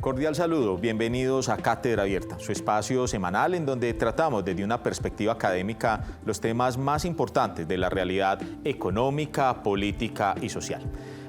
Cordial saludo, bienvenidos a Cátedra Abierta, su espacio semanal en donde tratamos desde una perspectiva académica los temas más importantes de la realidad económica, política y social.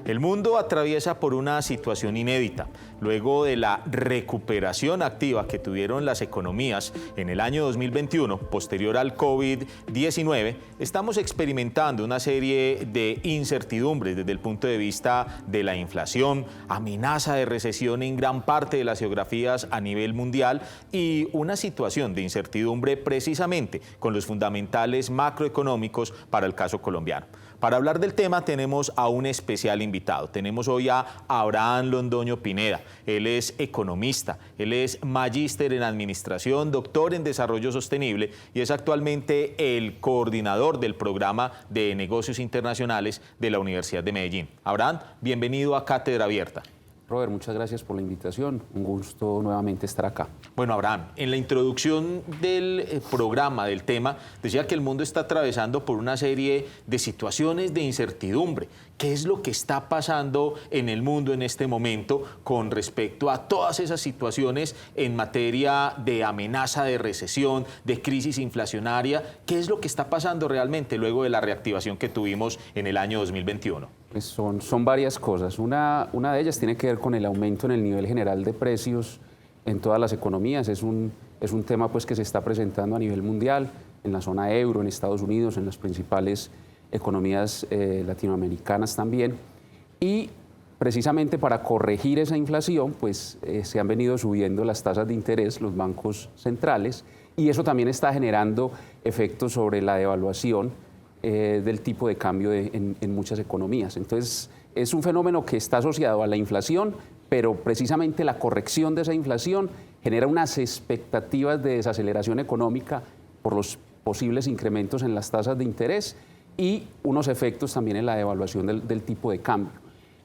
El mundo atraviesa por una situación inédita. Luego de la recuperación activa que tuvieron las economías en el año 2021, posterior al COVID-19, estamos experimentando una serie de incertidumbres desde el punto de vista de la inflación, amenaza de recesión en gran parte de las geografías a nivel mundial y una situación de incertidumbre precisamente con los fundamentales macroeconómicos para el caso colombiano. Para hablar del tema tenemos a un especial invitado. Tenemos hoy a Abraham Londoño Pineda. Él es economista, él es magíster en administración, doctor en desarrollo sostenible y es actualmente el coordinador del programa de negocios internacionales de la Universidad de Medellín. Abraham, bienvenido a Cátedra Abierta. Robert, muchas gracias por la invitación. Un gusto nuevamente estar acá. Bueno, Abraham, en la introducción del programa, del tema, decía que el mundo está atravesando por una serie de situaciones de incertidumbre. ¿Qué es lo que está pasando en el mundo en este momento con respecto a todas esas situaciones en materia de amenaza de recesión, de crisis inflacionaria? ¿Qué es lo que está pasando realmente luego de la reactivación que tuvimos en el año 2021? Pues son varias cosas. Una de ellas tiene que ver con el aumento en el nivel general de precios en todas las economías. Es un tema pues, que se está presentando a nivel mundial, en la zona euro, en Estados Unidos, en las principales economías latinoamericanas también. Y precisamente para corregir esa inflación, pues se han venido subiendo las tasas de interés, los bancos centrales, y eso también está generando efectos sobre la devaluación del tipo de cambio en muchas economías. Entonces, es un fenómeno que está asociado a la inflación, pero precisamente la corrección de esa inflación genera unas expectativas de desaceleración económica por los posibles incrementos en las tasas de interés y unos efectos también en la devaluación del tipo de cambio.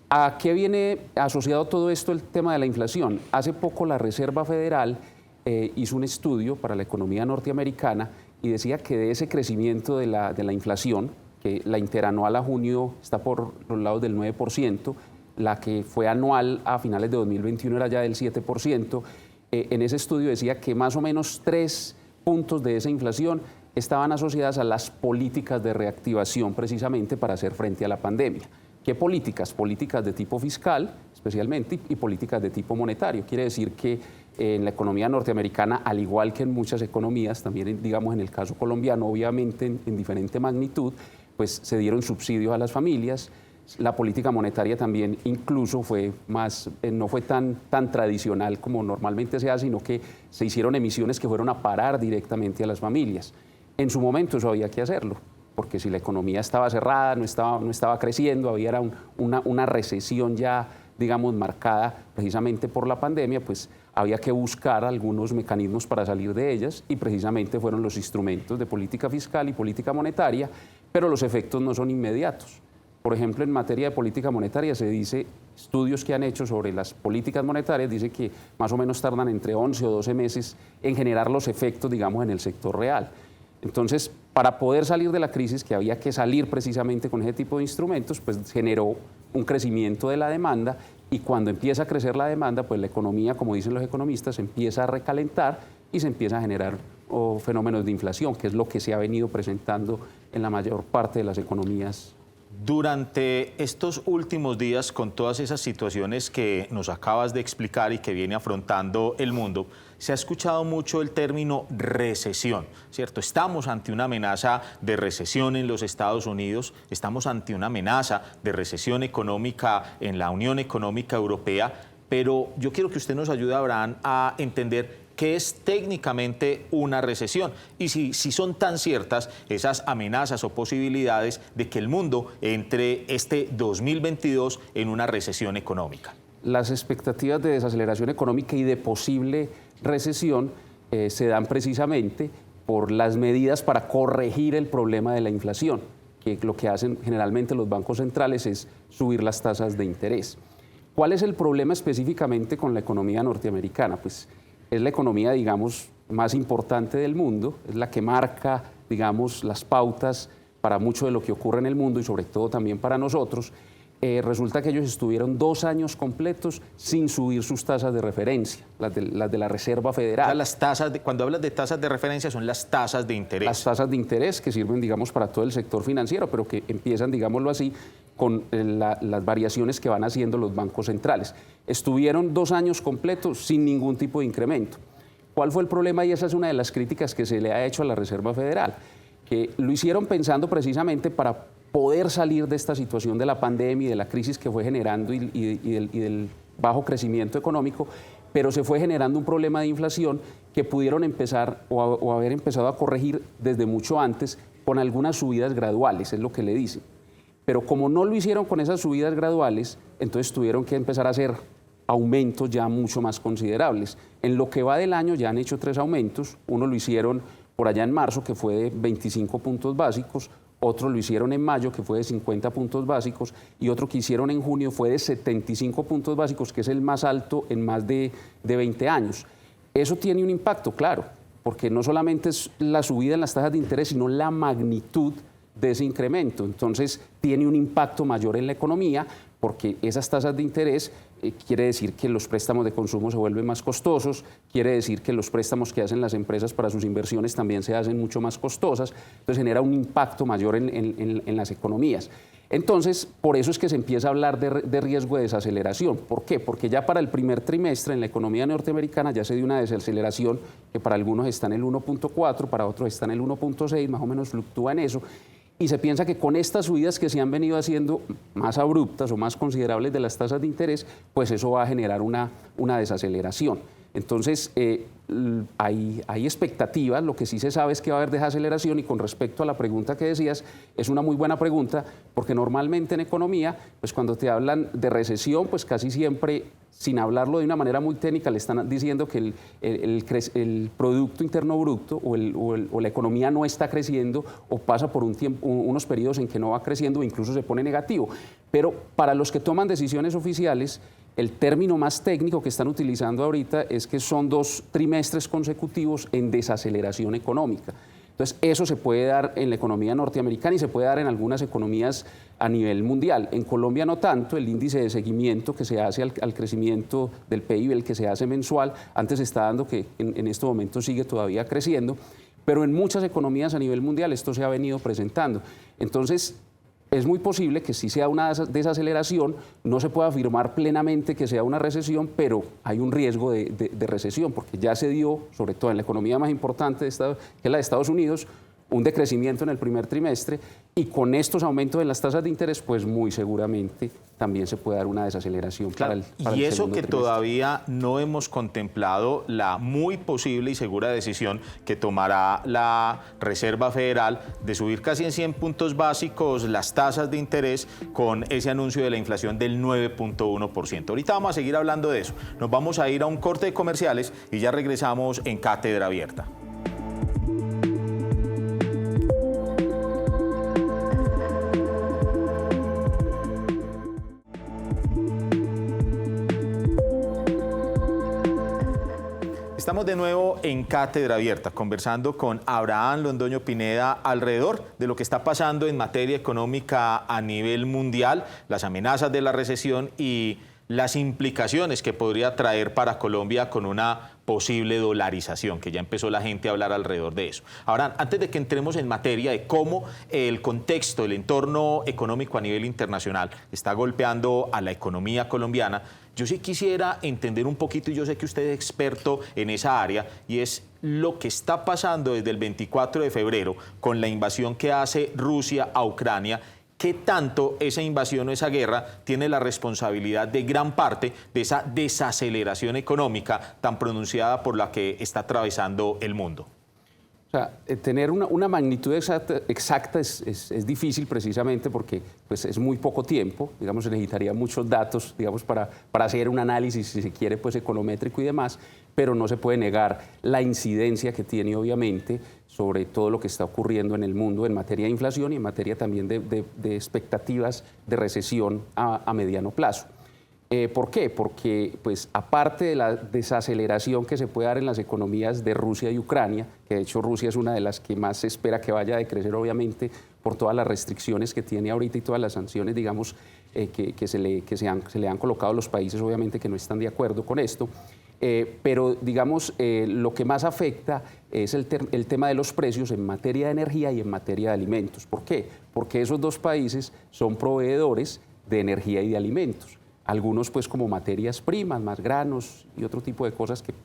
¿A qué viene asociado todo esto el tema de la inflación? Hace poco la Reserva Federal hizo un estudio para la economía norteamericana y decía que de ese crecimiento de la inflación, que la interanual a junio está por los lados del 9%, la que fue anual a finales de 2021 era ya del 7%, en ese estudio decía que más o menos 3 puntos de esa inflación estaban asociadas a las políticas de reactivación precisamente para hacer frente a la pandemia. ¿Qué políticas? Políticas de tipo fiscal, especialmente, y políticas de tipo monetario. Quiere decir que en la economía norteamericana, al igual que en muchas economías, también digamos en el caso colombiano, obviamente en diferente magnitud, pues se dieron subsidios a las familias. La política monetaria también incluso fue más, no fue tan tradicional como normalmente se hace, sino que se hicieron emisiones que fueron a parar directamente a las familias. En su momento eso había que hacerlo, porque si la economía estaba cerrada, no estaba creciendo, había una recesión ya, digamos, marcada precisamente por la pandemia, pues había que buscar algunos mecanismos para salir de ellas y precisamente fueron los instrumentos de política fiscal y política monetaria, pero los efectos no son inmediatos. Por ejemplo, en materia de política monetaria se dice, estudios que han hecho sobre las políticas monetarias, dice que más o menos tardan entre 11 o 12 meses en generar los efectos, digamos, en el sector real. Entonces, para poder salir de la crisis, que había que salir precisamente con ese tipo de instrumentos, pues generó un crecimiento de la demanda y cuando empieza a crecer la demanda, pues la economía, como dicen los economistas, empieza a recalentar y se empieza a generar fenómenos de inflación, que es lo que se ha venido presentando en la mayor parte de las economías. Durante estos últimos días, con todas esas situaciones que nos acabas de explicar y que viene afrontando el mundo, se ha escuchado mucho el término recesión, ¿cierto? Estamos ante una amenaza de recesión en los Estados Unidos, estamos ante una amenaza de recesión económica en la Unión Económica Europea, pero yo quiero que usted nos ayude, Abraham, a entender qué es técnicamente una recesión y si son tan ciertas esas amenazas o posibilidades de que el mundo entre este 2022 en una recesión económica. Las expectativas de desaceleración económica y de posible recesión se dan precisamente por las medidas para corregir el problema de la inflación, que lo que hacen generalmente los bancos centrales es subir las tasas de interés. ¿Cuál es el problema específicamente con la economía norteamericana? Pues es la economía, digamos, más importante del mundo, es la que marca, digamos, las pautas para mucho de lo que ocurre en el mundo y sobre todo también para nosotros, resulta que ellos estuvieron 2 años completos sin subir sus tasas de referencia, las de la Reserva Federal. O sea, las tasas cuando hablas de tasas de referencia son las tasas de interés. Las tasas de interés que sirven, digamos, para todo el sector financiero, pero que empiezan, digámoslo así, con las variaciones que van haciendo los bancos centrales. Estuvieron 2 años completos sin ningún tipo de incremento. ¿Cuál fue el problema? Y esa es una de las críticas que se le ha hecho a la Reserva Federal, que lo hicieron pensando precisamente para poder salir de esta situación de la pandemia y de la crisis que fue generando y del bajo crecimiento económico, pero se fue generando un problema de inflación que pudieron empezar o haber empezado a corregir desde mucho antes con algunas subidas graduales, es lo que le dicen. Pero como no lo hicieron con esas subidas graduales, entonces tuvieron que empezar a hacer aumentos ya mucho más considerables. En lo que va del año ya han hecho 3 aumentos, uno lo hicieron por allá en marzo, que fue de 25 puntos básicos, otro lo hicieron en mayo, que fue de 50 puntos básicos, y otro que hicieron en junio fue de 75 puntos básicos, que es el más alto en más de 20 años. Eso tiene un impacto, claro, porque no solamente es la subida en las tasas de interés, sino la magnitud de ese incremento. Entonces, tiene un impacto mayor en la economía, porque esas tasas de interés quiere decir que los préstamos de consumo se vuelven más costosos, quiere decir que los préstamos que hacen las empresas para sus inversiones también se hacen mucho más costosas, entonces genera un impacto mayor en las economías. Entonces, por eso es que se empieza a hablar de riesgo de desaceleración. ¿Por qué? Porque ya para el primer trimestre en la economía norteamericana ya se dio una desaceleración que para algunos está en el 1.4, para otros está en el 1.6, más o menos fluctúa en eso. Y se piensa que con estas subidas que se han venido haciendo más abruptas o más considerables de las tasas de interés, pues eso va a generar una desaceleración. Entonces, hay expectativas, lo que sí se sabe es que va a haber desaceleración y con respecto a la pregunta que decías, es una muy buena pregunta porque normalmente en economía, pues cuando te hablan de recesión, pues casi siempre, sin hablarlo de una manera muy técnica, le están diciendo que el Producto Interno Bruto o la economía no está creciendo o pasa por unos periodos en que no va creciendo o incluso se pone negativo. Pero para los que toman decisiones oficiales, el término más técnico que están utilizando ahorita es que son 2 trimestres consecutivos en desaceleración económica. Entonces, eso se puede dar en la economía norteamericana y se puede dar en algunas economías a nivel mundial. En Colombia no tanto, el índice de seguimiento que se hace al crecimiento del PIB, el que se hace mensual, antes está dando que en este momento sigue todavía creciendo, pero en muchas economías a nivel mundial esto se ha venido presentando. Entonces, es muy posible que sí sea una desaceleración, no se pueda afirmar plenamente que sea una recesión, pero hay un riesgo de recesión, porque ya se dio, sobre todo en la economía más importante, que es la de Estados Unidos, un decrecimiento en el primer trimestre y con estos aumentos en las tasas de interés, pues muy seguramente también se puede dar una desaceleración. Claro, para el y eso que trimestre. Todavía no hemos contemplado la muy posible y segura decisión que tomará la Reserva Federal de subir casi en 100 puntos básicos las tasas de interés con ese anuncio de la inflación del 9.1%. Ahorita vamos a seguir hablando de eso. Nos vamos a ir a un corte de comerciales y ya regresamos en Cátedra Abierta. Estamos de nuevo en Cátedra Abierta, conversando con Abraham Londoño Pineda alrededor de lo que está pasando en materia económica a nivel mundial, las amenazas de la recesión y las implicaciones que podría traer para Colombia con una posible dolarización, que ya empezó la gente a hablar alrededor de eso. Ahora, antes de que entremos en materia de cómo el contexto, el entorno económico a nivel internacional está golpeando a la economía colombiana, yo sí quisiera entender un poquito, y yo sé que usted es experto en esa área, y es lo que está pasando desde el 24 de febrero con la invasión que hace Rusia a Ucrania. ¿Qué tanto esa invasión o esa guerra tiene la responsabilidad de gran parte de esa desaceleración económica tan pronunciada por la que está atravesando el mundo? O sea, tener una magnitud exacta es difícil precisamente porque pues, es muy poco tiempo, digamos, se necesitaría muchos datos, digamos, para hacer un análisis, si se quiere, pues econométrico y demás, pero no se puede negar la incidencia que tiene, obviamente, sobre todo lo que está ocurriendo en el mundo en materia de inflación y en materia también de expectativas de recesión a mediano plazo. ¿Por qué? Porque, pues, aparte de la desaceleración que se puede dar en las economías de Rusia y Ucrania, que de hecho Rusia es una de las que más se espera que vaya a decrecer, obviamente, por todas las restricciones que tiene ahorita y todas las sanciones, digamos, que se le han colocado a los países, obviamente, que no están de acuerdo con esto. Pero, digamos, lo que más afecta es el tema de los precios en materia de energía y en materia de alimentos. ¿Por qué? Porque esos dos países son proveedores de energía y de alimentos. Algunos, pues, como materias primas, más granos y otro tipo de cosas que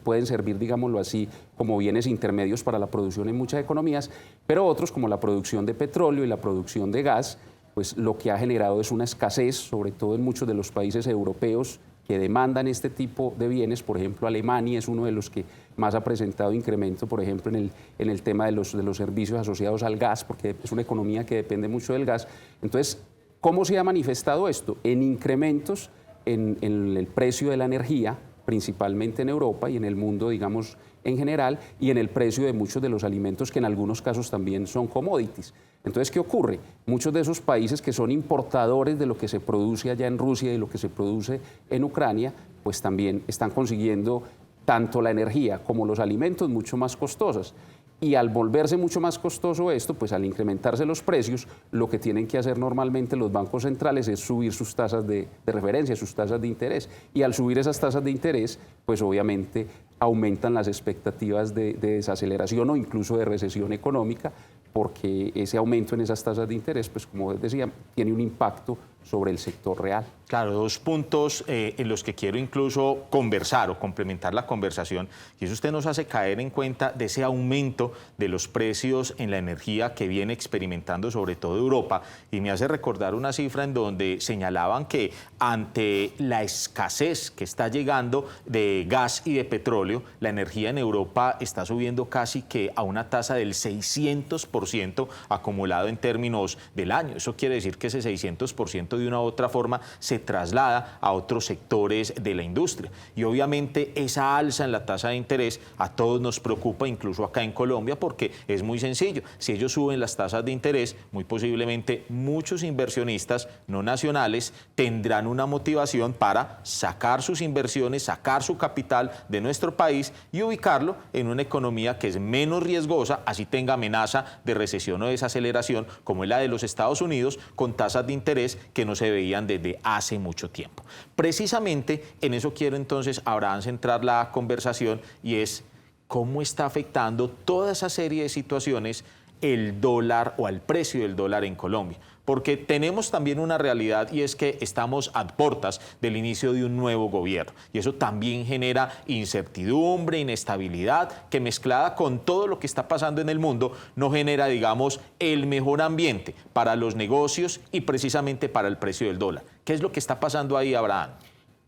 pueden servir, digámoslo así, como bienes intermedios para la producción en muchas economías, pero otros, como la producción de petróleo y la producción de gas, pues lo que ha generado es una escasez, sobre todo en muchos de los países europeos que demandan este tipo de bienes. Por ejemplo, Alemania es uno de los que más ha presentado incremento, por ejemplo, en el tema de los servicios asociados al gas, porque es una economía que depende mucho del gas. Entonces, ¿cómo se ha manifestado esto? En incrementos en el precio de la energía, principalmente en Europa y en el mundo, digamos, en general, y en el precio de muchos de los alimentos que en algunos casos también son commodities. Entonces, ¿qué ocurre? Muchos de esos países que son importadores de lo que se produce allá en Rusia y lo que se produce en Ucrania, pues también están consiguiendo tanto la energía como los alimentos mucho más costosas. Y al volverse mucho más costoso esto, pues al incrementarse los precios, lo que tienen que hacer normalmente los bancos centrales es subir sus tasas de referencia, sus tasas de interés. Y al subir esas tasas de interés, pues obviamente aumentan las expectativas de desaceleración o incluso de recesión económica, porque ese aumento en esas tasas de interés, pues como decía, tiene un impacto sobre el sector real. Claro, dos puntos en los que quiero incluso conversar o complementar la conversación, y eso usted nos hace caer en cuenta de ese aumento de los precios en la energía que viene experimentando sobre todo Europa, y me hace recordar una cifra en donde señalaban que ante la escasez que está llegando de gas y de petróleo, la energía en Europa está subiendo casi que a una tasa del 600% acumulado en términos del año. Eso quiere decir que ese 600% de una u otra forma se traslada a otros sectores de la industria. Y obviamente esa alza en la tasa de interés a todos nos preocupa, incluso acá en Colombia, porque es muy sencillo. Si ellos suben las tasas de interés, muy posiblemente muchos inversionistas no nacionales tendrán una motivación para sacar sus inversiones, sacar su capital de nuestro país y ubicarlo en una economía que es menos riesgosa, así tenga amenaza de recesión o desaceleración, como es la de los Estados Unidos, con tasas de interés que no se veían desde hace mucho tiempo. Precisamente en eso quiero entonces, Abraham, centrar la conversación, y es cómo está afectando toda esa serie de situaciones el dólar o al precio del dólar en Colombia. Porque tenemos también una realidad, y es que estamos a puertas del inicio de un nuevo gobierno. Y eso también genera incertidumbre, inestabilidad, que mezclada con todo lo que está pasando en el mundo, no genera, digamos, el mejor ambiente para los negocios y precisamente para el precio del dólar. ¿Qué es lo que está pasando ahí, Abraham?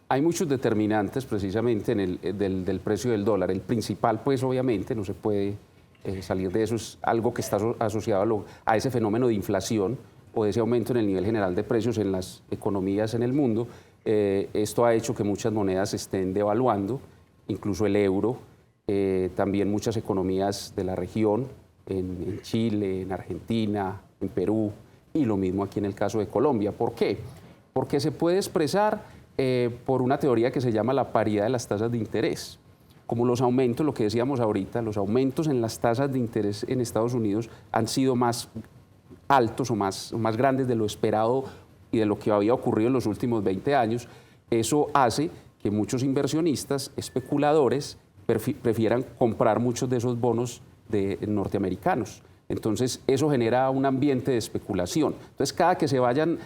Hay muchos determinantes precisamente del precio del dólar. El principal, pues obviamente, no se puede salir de eso, es algo que está asociado a ese fenómeno de inflación, o de ese aumento en el nivel general de precios en las economías en el mundo. Esto ha hecho que muchas monedas se estén devaluando, incluso el euro, también muchas economías de la región, en Chile, en Argentina, en Perú, y lo mismo aquí en el caso de Colombia. ¿Por qué? Porque se puede expresar por una teoría que se llama la paridad de las tasas de interés. Como los aumentos, lo que decíamos ahorita, los aumentos en las tasas de interés en Estados Unidos han sido más altos o más grandes de lo esperado y de lo que había ocurrido en los últimos 20 años, eso hace que muchos inversionistas, especuladores, prefieran comprar muchos de esos bonos norteamericanos. Entonces, eso genera un ambiente de especulación. Entonces, cada que se vayan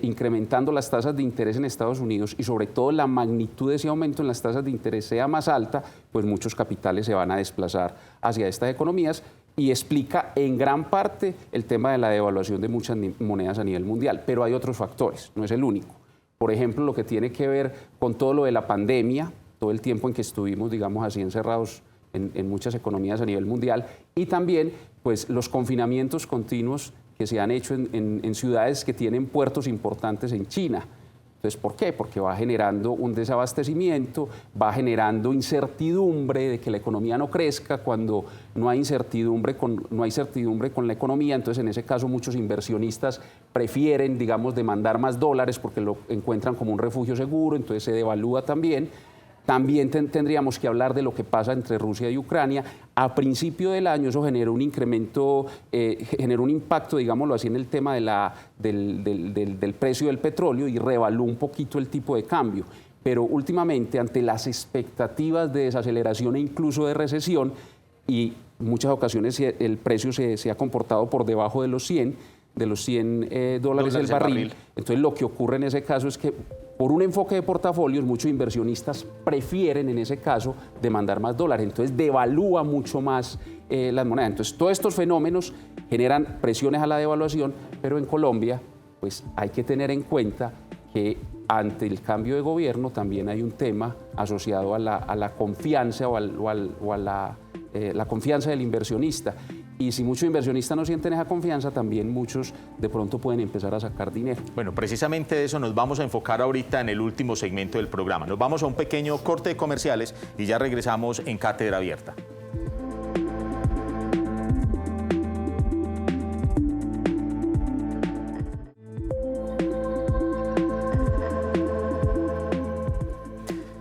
incrementando las tasas de interés en Estados Unidos y sobre todo la magnitud de ese aumento en las tasas de interés sea más alta, pues muchos capitales se van a desplazar hacia estas economías, y explica en gran parte el tema de la devaluación de muchas monedas a nivel mundial. Pero hay otros factores, no es el único. Por ejemplo, lo que tiene que ver con todo lo de la pandemia, todo el tiempo en que estuvimos, digamos así, encerrados en muchas economías a nivel mundial, y también pues, los confinamientos continuos que se han hecho en ciudades que tienen puertos importantes en China. Entonces, ¿por qué? Porque va generando un desabastecimiento, va generando incertidumbre de que la economía no crezca. Cuando no hay certidumbre con la economía, entonces en ese caso muchos inversionistas prefieren, digamos, demandar más dólares porque lo encuentran como un refugio seguro, entonces se devalúa también. También tendríamos que hablar de lo que pasa entre Rusia y Ucrania. A principio del año eso generó un incremento, generó un impacto, digámoslo así, en el tema del precio del petróleo y revaluó un poquito el tipo de cambio. Pero últimamente, ante las expectativas de desaceleración e incluso de recesión, y muchas ocasiones el precio se ha comportado por debajo de los 100 dólares el barril. Entonces lo que ocurre en ese caso es que por un enfoque de portafolios muchos inversionistas prefieren en ese caso demandar más dólares, entonces devalúa mucho más las monedas. Entonces todos estos fenómenos generan presiones a la devaluación, pero en Colombia pues hay que tener en cuenta que ante el cambio de gobierno también hay un tema asociado a la confianza o a la confianza del inversionista. Y si muchos inversionistas no sienten esa confianza, también muchos de pronto pueden empezar a sacar dinero. Bueno, precisamente de eso nos vamos a enfocar ahorita en el último segmento del programa. Nos vamos a un pequeño corte de comerciales y ya regresamos en Cátedra Abierta.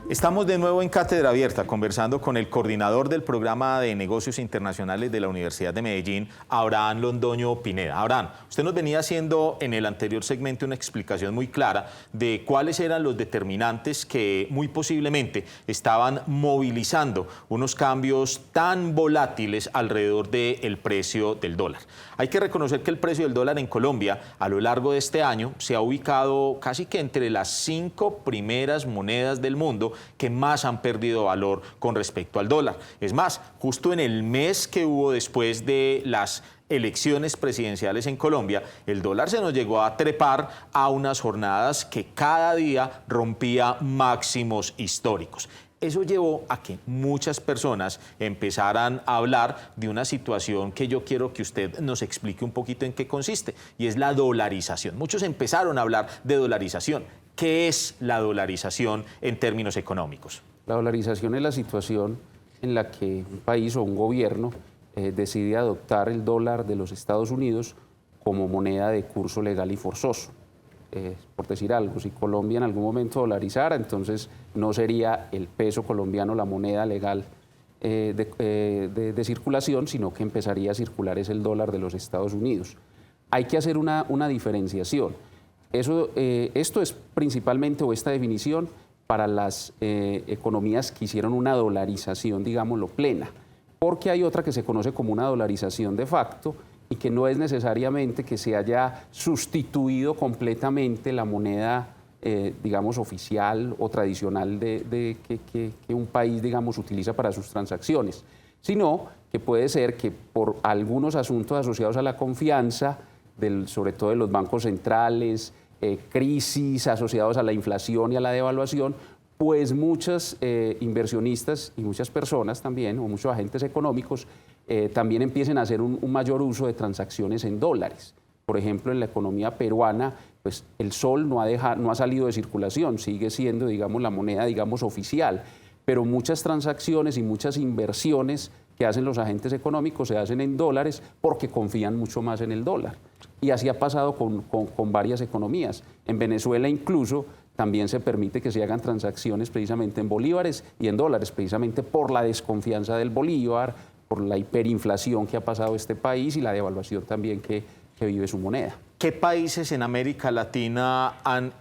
Estamos de nuevo en Cátedra Abierta, conversando con el coordinador del programa de negocios internacionales de la Universidad de Medellín, Abraham Londoño Pineda. Abraham, usted nos venía haciendo en el anterior segmento una explicación muy clara de cuáles eran los determinantes que muy posiblemente estaban movilizando unos cambios tan volátiles alrededor del precio del dólar. Hay que reconocer que el precio del dólar en Colombia a lo largo de este año se ha ubicado casi que entre las 5 primeras monedas del mundo que más han perdido valor con respecto al dólar. Es más, justo en el mes que hubo después de las elecciones presidenciales en Colombia, el dólar se nos llegó a trepar a unas jornadas que cada día rompía máximos históricos. Eso llevó a que muchas personas empezaran a hablar de una situación que yo quiero que usted nos explique un poquito en qué consiste, y es la dolarización. Muchos empezaron a hablar de dolarización. ¿Qué es la dolarización en términos económicos? La dolarización es la situación en la que un país o un gobierno decide adoptar el dólar de los Estados Unidos como moneda de curso legal y forzoso. Por decir algo, si Colombia en algún momento dolarizara, entonces no sería el peso colombiano la moneda legal de circulación, sino que empezaría a circular es el dólar de los Estados Unidos. Hay que hacer una diferenciación. Esto es principalmente, o esta definición, para las economías que hicieron una dolarización, digámoslo, plena, porque hay otra que se conoce como una dolarización de facto y que no es necesariamente que se haya sustituido completamente la moneda, digamos, oficial o tradicional que un país, digamos, utiliza para sus transacciones, sino que puede ser que por algunos asuntos asociados a la confianza, sobre todo de los bancos centrales, crisis asociados a la inflación y a la devaluación, pues muchos inversionistas y muchas personas también, o muchos agentes económicos, también empiecen a hacer un mayor uso de transacciones en dólares. Por ejemplo, en la economía peruana, pues el sol no ha salido de circulación, sigue siendo, digamos, la moneda, digamos, oficial, pero muchas transacciones y muchas inversiones que hacen los agentes económicos se hacen en dólares porque confían mucho más en el dólar. Y así ha pasado con varias economías. En Venezuela incluso también se permite que se hagan transacciones precisamente en bolívares y en dólares, precisamente por la desconfianza del bolívar, por la hiperinflación que ha pasado este país y la devaluación también que vive su moneda. ¿Qué países en América Latina han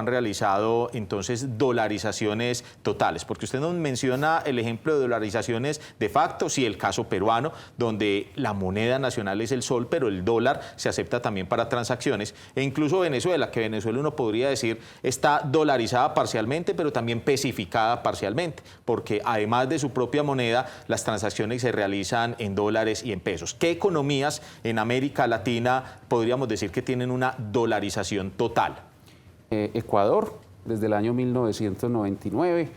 realizado entonces dolarizaciones totales? Porque usted nos menciona el ejemplo de dolarizaciones de facto, sí, el caso peruano, donde la moneda nacional es el sol, pero el dólar se acepta también para transacciones. E incluso Venezuela, que Venezuela uno podría decir está dolarizada parcialmente, pero también pesificada parcialmente, porque además de su propia moneda, las transacciones se realizan en dólares y en pesos. ¿Qué economías en América Latina podríamos decir que tienen una dolarización total? Ecuador, desde el año 1999.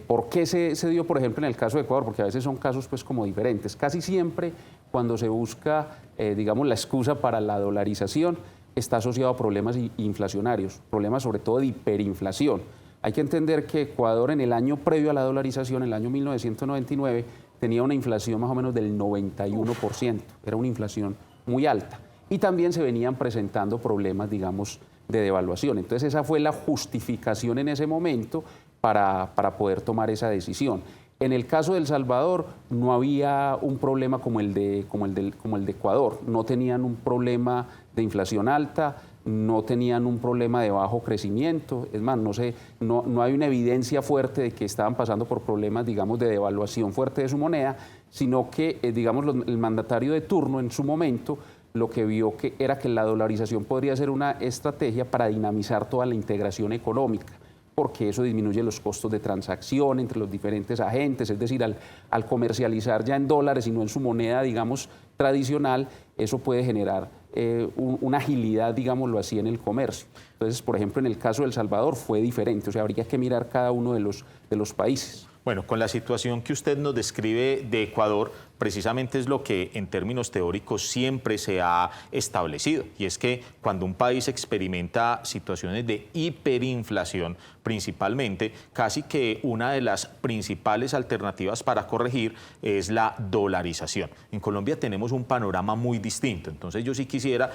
¿Por qué se dio, por ejemplo, en el caso de Ecuador? Porque a veces son casos pues como diferentes. Casi siempre cuando se busca, digamos, la excusa para la dolarización, está asociado a problemas inflacionarios, problemas sobre todo de hiperinflación. Hay que entender que Ecuador en el año previo a la dolarización, en el año 1999, tenía una inflación más o menos del 91%. Era una inflación muy alta. Y también se venían presentando problemas, digamos, de devaluación. Entonces esa fue la justificación en ese momento para poder tomar esa decisión. En el caso de El Salvador no había un problema como el de Ecuador, no tenían un problema de inflación alta, no tenían un problema de bajo crecimiento, es más, no hay una evidencia fuerte de que estaban pasando por problemas, digamos, de devaluación fuerte de su moneda, sino que, digamos, el mandatario de turno en su momento lo que vio era que la dolarización podría ser una estrategia para dinamizar toda la integración económica, porque eso disminuye los costos de transacción entre los diferentes agentes, es decir, al comercializar ya en dólares y no en su moneda, digamos, tradicional, eso puede generar una agilidad, digámoslo así, en el comercio. Entonces, por ejemplo, en el caso de El Salvador fue diferente, o sea, habría que mirar cada uno de los países. Bueno, con la situación que usted nos describe de Ecuador, precisamente es lo que en términos teóricos siempre se ha establecido, y es que cuando un país experimenta situaciones de hiperinflación, principalmente, casi que una de las principales alternativas para corregir es la dolarización. En Colombia tenemos un panorama muy distinto, entonces yo sí quisiera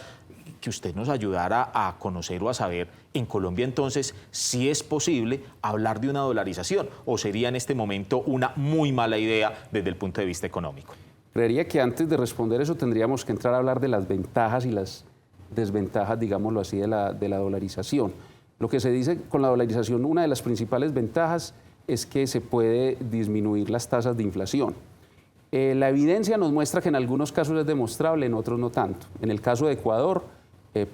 que usted nos ayudara a conocer o a saber en Colombia entonces si es posible hablar de una dolarización o sería en este momento una muy mala idea desde el punto de vista económico. Creería que antes de responder eso tendríamos que entrar a hablar de las ventajas y las desventajas, digámoslo así, de la dolarización. Lo que se dice con la dolarización, una de las principales ventajas es que se puede disminuir las tasas de inflación. La evidencia nos muestra que en algunos casos es demostrable, en otros no tanto. En el caso de Ecuador,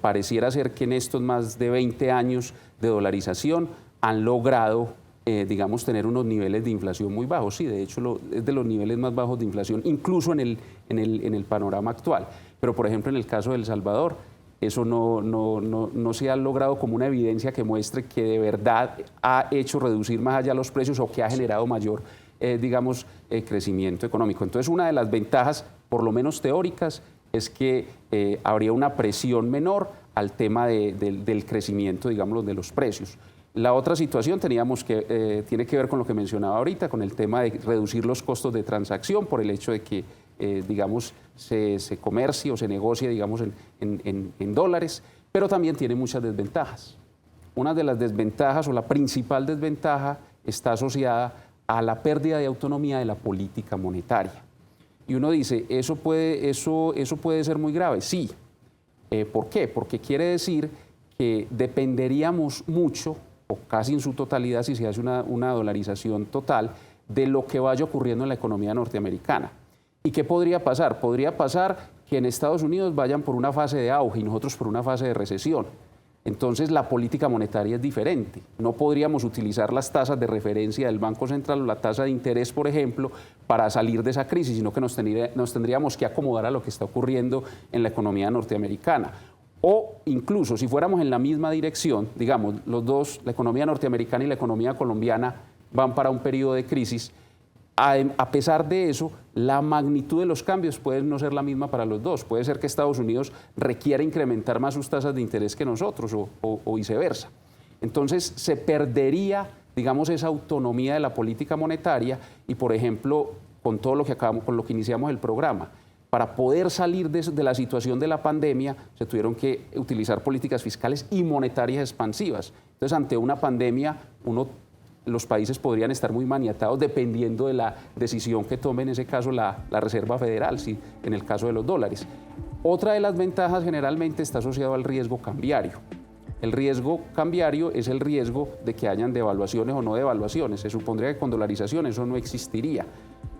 pareciera ser que en estos más de 20 años de dolarización han logrado, digamos, tener unos niveles de inflación muy bajos. Sí, de hecho, es de los niveles más bajos de inflación, incluso en el panorama actual. Pero, por ejemplo, en el caso de El Salvador, eso no se ha logrado como una evidencia que muestre que de verdad ha hecho reducir más allá los precios o que ha generado mayor, digamos, crecimiento económico. Entonces, una de las ventajas, por lo menos teóricas, es que habría una presión menor al tema del crecimiento, digamos, de los precios. La otra situación tiene que ver con lo que mencionaba ahorita, con el tema de reducir los costos de transacción por el hecho de que, digamos, se comercie o se negocie, digamos, en dólares, pero también tiene muchas desventajas. Una de las desventajas o la principal desventaja está asociada a la pérdida de autonomía de la política monetaria. Y uno dice, ¿eso puede ser muy grave? Sí. ¿Por qué? Porque quiere decir que dependeríamos mucho, o casi en su totalidad, si se hace una dolarización total, de lo que vaya ocurriendo en la economía norteamericana. ¿Y qué podría pasar? Podría pasar que en Estados Unidos vayan por una fase de auge y nosotros por una fase de recesión. Entonces la política monetaria es diferente. No podríamos utilizar las tasas de referencia del Banco Central o la tasa de interés, por ejemplo, para salir de esa crisis, sino que nos tendríamos que acomodar a lo que está ocurriendo en la economía norteamericana. O incluso si fuéramos en la misma dirección, digamos, los dos, la economía norteamericana y la economía colombiana, van para un periodo de crisis, a pesar de eso, la magnitud de los cambios puede no ser la misma para los dos. Puede ser que Estados Unidos requiera incrementar más sus tasas de interés que nosotros o viceversa. Entonces se perdería, digamos, esa autonomía de la política monetaria y, por ejemplo, con todo lo que con lo que iniciamos el programa, para poder salir de la situación de la pandemia, se tuvieron que utilizar políticas fiscales y monetarias expansivas. Entonces, ante una pandemia, los países podrían estar muy maniatados dependiendo de la decisión que tome en ese caso la Reserva Federal, ¿sí? En el caso de los dólares. Otra de las ventajas generalmente está asociado al riesgo cambiario. El riesgo cambiario es el riesgo de que hayan devaluaciones o no devaluaciones. Se supondría que con dolarización eso no existiría,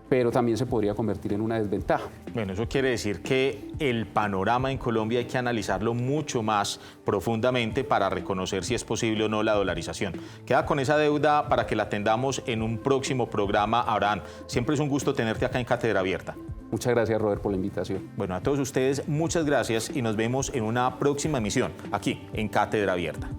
pero también se podría convertir en una desventaja. Bueno, eso quiere decir que el panorama en Colombia hay que analizarlo mucho más profundamente para reconocer si es posible o no la dolarización. Queda con esa deuda para que la atendamos en un próximo programa. Abraham, siempre es un gusto tenerte acá en Cátedra Abierta. Muchas gracias, Robert, por la invitación. Bueno, a todos ustedes, muchas gracias y nos vemos en una próxima emisión aquí en Cátedra Abierta.